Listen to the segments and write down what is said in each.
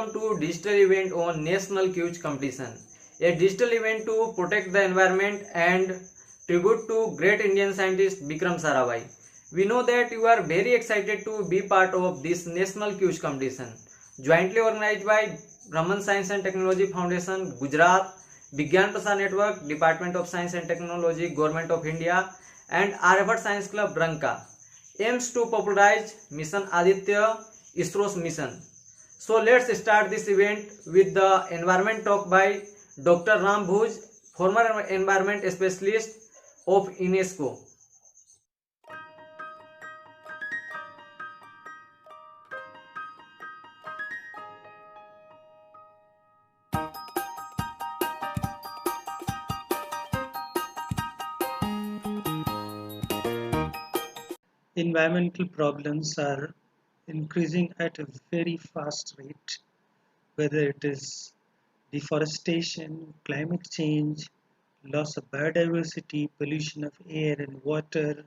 welcome to digital event on National Quiz Competition, a digital event to protect the environment and tribute to great Indian scientist Vikram Sarabhai. We know that you are very excited to be part of this National Quiz Competition, jointly organized by Raman Science and Technology Foundation, Gujarat, Vigyan Prasar Network, Department of Science and Technology, Government of India, and Aryabhat Science Club, Ranka, aims to popularize Mission Aditya, ISRO's mission. So let's start this event with the environment talk by Dr. Ram Bhuj, former environment specialist of UNESCO. Environmental problems are increasing at a very fast rate, whether it is deforestation, climate change, loss of biodiversity, pollution of air and water,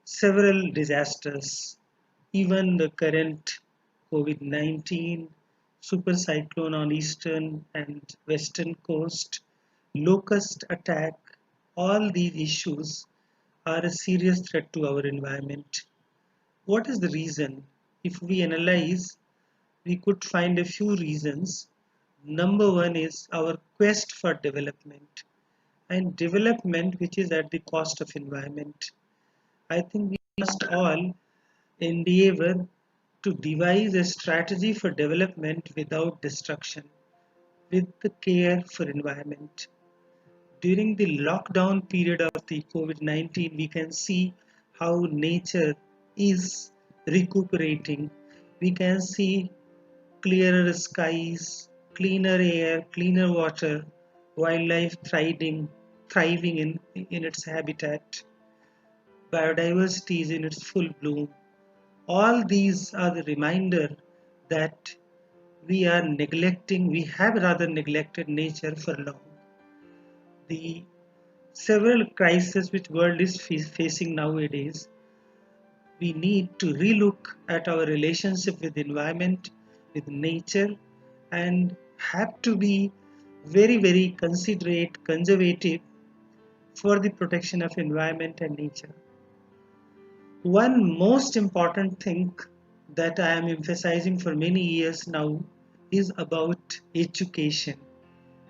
several disasters, even the current COVID-19, super cyclone on eastern and western coast, locust attack, all these issues are a serious threat to our environment. What is the reason? If we analyze, we could find a few reasons. Number one is our quest for development, and development which is at the cost of environment. I think we must all endeavor to devise a strategy for development without destruction, with the care for environment. During the lockdown period of the COVID-19, we can see how nature is recuperating. We can see clearer skies, cleaner air, cleaner water, wildlife thriving in its habitat, biodiversity is in its full bloom. All these are the reminder that we have rather neglected nature for long. The several crises which world is facing nowadays, we need to relook at our relationship with environment, with nature, and have to be very, very considerate, conservative for the protection of environment and nature. One most important thing that I am emphasizing for many years now is about education.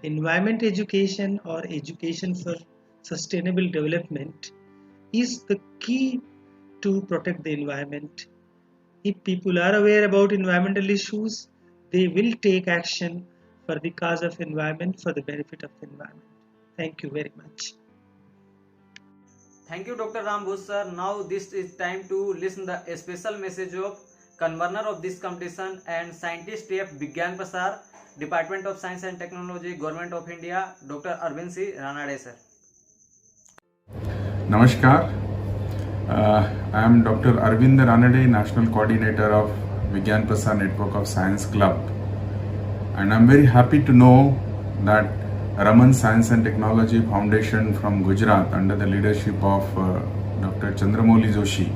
Environment education or education for sustainable development is the key to protect the environment. If people are aware about environmental issues, they will take action for the cause of environment, for the benefit of the environment. Thank you very much. Thank you, Dr. Ram Bhuj sir. Now this is time to listen the special message of convener of this competition and scientist of Vigyan Prasar, Department of Science and Technology, Government of India, Dr. Arvind C. Ranade sir. Namaskar. I am Dr. Arvind Ranade, National Coordinator of Vigyan Prasar Network of Science Club, and I am very happy to know that Raman Science and Technology Foundation from Gujarat, under the leadership of Dr. Chandramouli Joshi,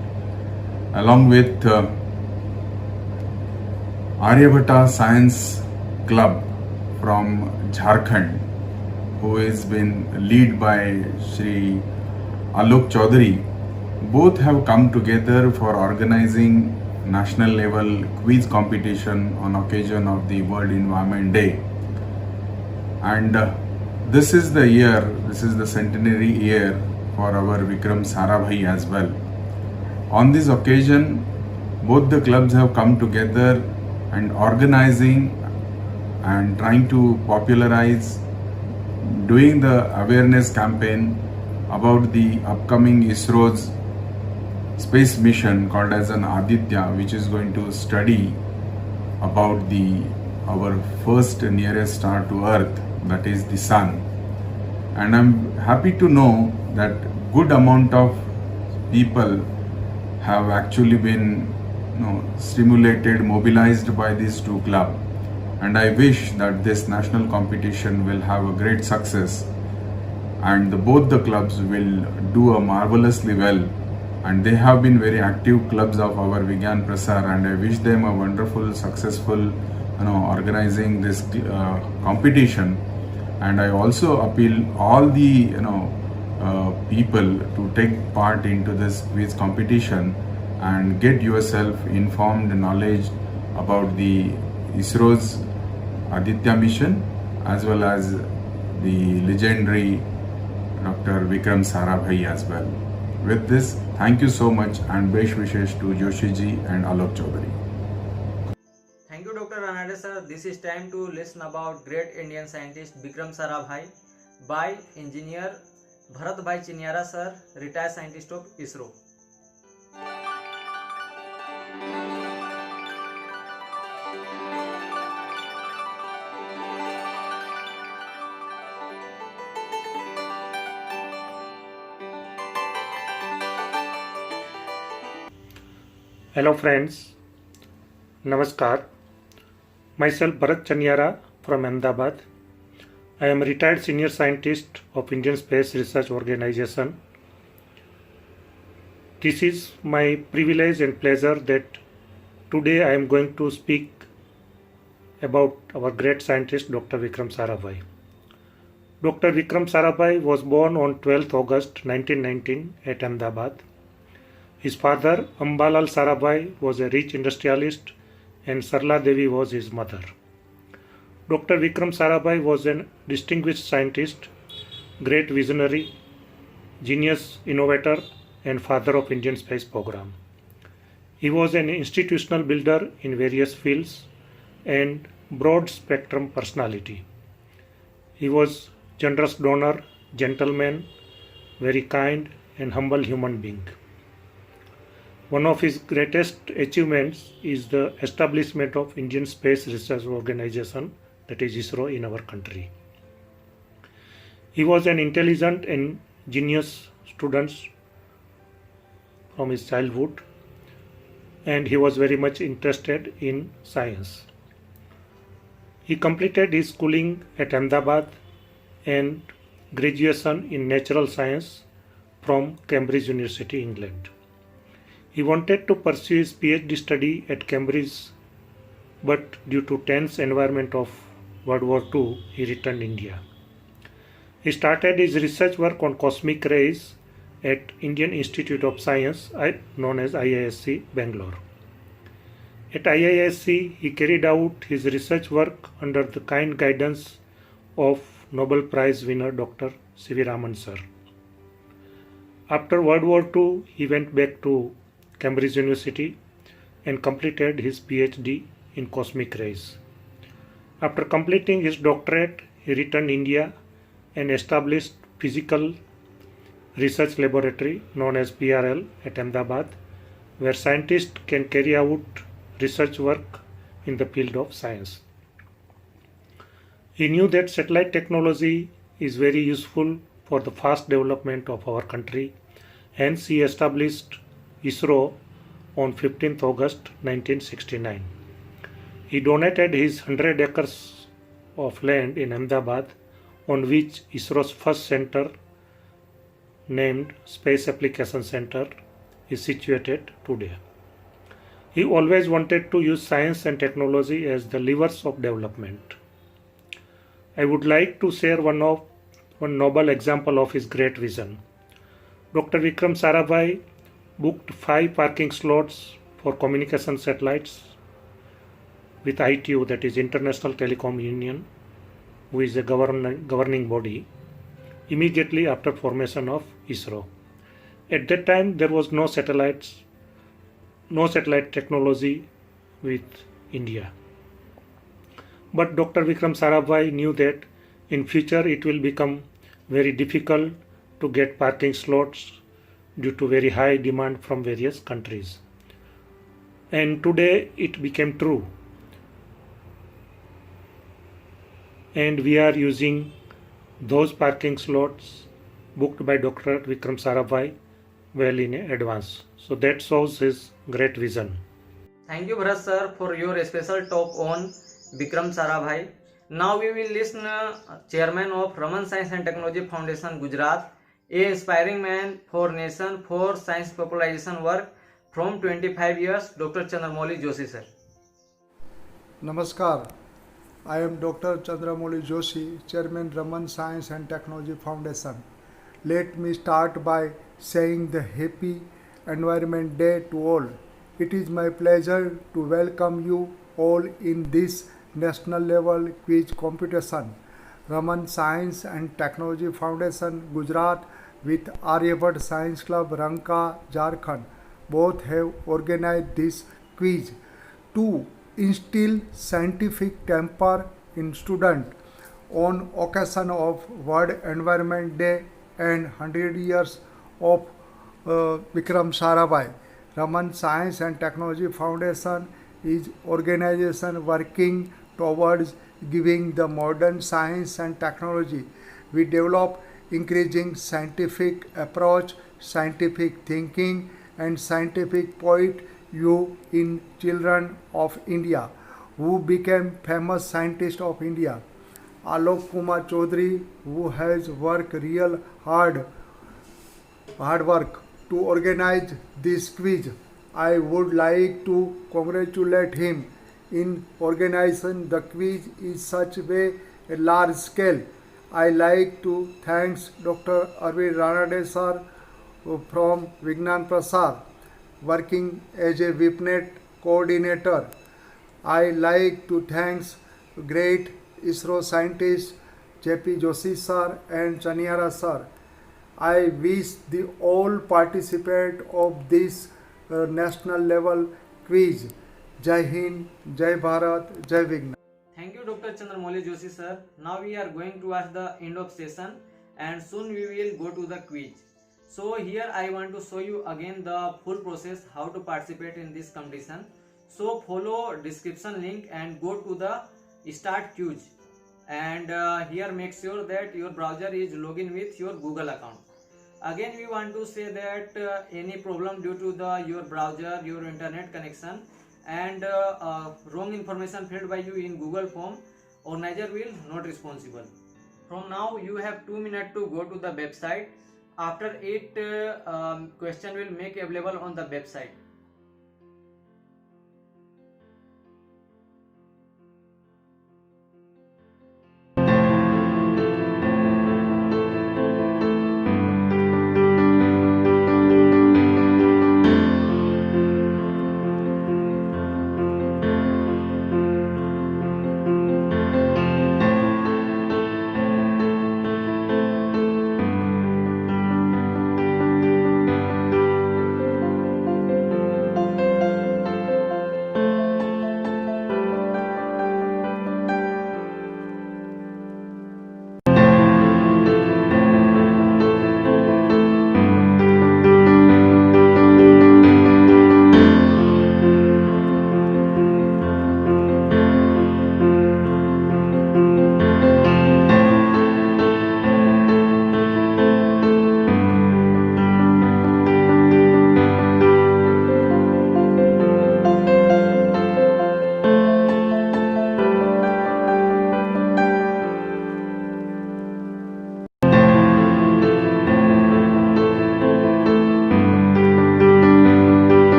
along with Aryabhata Science Club from Jharkhand, who has been led by Shri Alok Chaudhary, both have come together for organizing national level quiz competition on occasion of the World Environment Day. And this is the centenary year for our Vikram Sarabhai as well. On this occasion, both the clubs have come together and organizing and trying to popularize, doing the awareness campaign about the upcoming ISRO's space mission called as an Aditya, which is going to study about our first nearest star to Earth, that is the Sun. And I'm happy to know that good amount of people have actually been stimulated, mobilized by these two clubs. And I wish that this national competition will have a great success, and both the clubs will do a marvelously well. And they have been very active clubs of our Vigyan Prasar, and I wish them a wonderful, successful organizing this competition, and I also appeal all the people to take part into this quiz competition and get yourself informed knowledge about the ISRO's Aditya mission as well as the legendary Dr. Vikram Sarabhai as well. With this, thank you so much and best wishes to Joshi ji and Alok Chaudhary. Thank you, Dr. Ranade sir. This is time to listen about great Indian scientist Vikram Sarabhai by engineer Bharat Bhai Chinyara sir, retired scientist of ISRO. Hello friends, Namaskar. Myself Bharat Chanyara from Ahmedabad. I am a retired senior scientist of Indian Space Research Organization. This is my privilege and pleasure that today I am going to speak about our great scientist Dr. Vikram Sarabhai. Dr. Vikram Sarabhai was born on 12th August 1919 at Ahmedabad. His father, Ambalal Sarabhai, was a rich industrialist and Sarla Devi was his mother. Dr. Vikram Sarabhai was a distinguished scientist, great visionary, genius innovator and father of Indian space program. He was an institutional builder in various fields and broad spectrum personality. He was generous donor, gentleman, very kind and humble human being. One of his greatest achievements is the establishment of Indian Space Research Organization, that is ISRO, in our country. He was an intelligent and genius student from his childhood, and he was very much interested in science. He completed his schooling at Ahmedabad and graduation in natural science from Cambridge University, England. He wanted to pursue his PhD study at Cambridge, but due to tense environment of World War II, he returned India. He started his research work on cosmic rays at Indian Institute of Science, known as IISc, Bangalore. At IISc, he carried out his research work under the kind guidance of Nobel Prize winner Dr. C.V. Raman sir. After World War II, he went back to Cambridge University and completed his PhD in cosmic rays. After completing his doctorate, he returned India and established Physical Research Laboratory known as PRL at Ahmedabad, where scientists can carry out research work in the field of science. He knew that satellite technology is very useful for the fast development of our country, hence he established ISRO on 15th August 1969. He donated his 100 acres of land in Ahmedabad, on which ISRO's first center, named Space Application Center, is situated today. He always wanted to use science and technology as the levers of development. I would like to share one noble example of his great vision. Dr. Vikram Sarabhai booked 5 parking slots for communication satellites with ITU, that is International Telecom Union, who is a governing body, immediately after formation of ISRO. At that time, there was no satellite technology with India. But Dr. Vikram Sarabhai knew that in future it will become very difficult to get parking slots due to very high demand from various countries. And today it became true. And we are using those parking slots booked by Dr. Vikram Sarabhai well in advance. So that shows his great vision. Thank you, Bharat sir, for your special talk on Vikram Sarabhai. Now we will listen Chairman of Raman Science and Technology Foundation, Gujarat, a inspiring man for nation for science popularization work from 25 years, Dr. Chandramouli Joshi sir. Namaskar. I am Dr. Chandramouli Joshi, Chairman Raman Science and Technology Foundation. Let me start by saying the Happy Environment Day to all. It is my pleasure to welcome you all in this national level quiz competition. Raman Science and Technology Foundation, Gujarat, with Aryabhat Science Club, Ranka, Jharkhand, both have organized this quiz to instill scientific temper in students on occasion of World Environment Day and 100 years of Vikram Sarabhai. Raman Science and Technology Foundation is organization working towards giving the modern science and technology. We develop increasing scientific approach, scientific thinking and scientific point you in children of India who became famous scientist of India. Alok Kumar Chaudhary, who has worked real hard work to organize this quiz. I would like to congratulate him in organizing the quiz in such a large scale. I like to thank Dr. Arvind Ranade sir from Vignan Prasar, working as a VIPNet coordinator. I like to thank great ISRO scientists JP Joshi sir and Chaniara sir. I wish the all participants of this national level quiz. Jai Hind, Jai Bharat, Jai Vignan. Thank you, Dr. Chandramouli Joshi sir. Now we are going towards the end of session and soon we will go to the quiz. So here I want to show you again the full process how to participate in this competition. So follow description link and go to the start quiz. And here make sure that your browser is login with your Google account. Again we want to say that any problem due to your browser, your internet connection and wrong information filled by you in Google form, organizer will not responsible. From now you have 2 minutes to go to the website. After 8 question will make available on the website.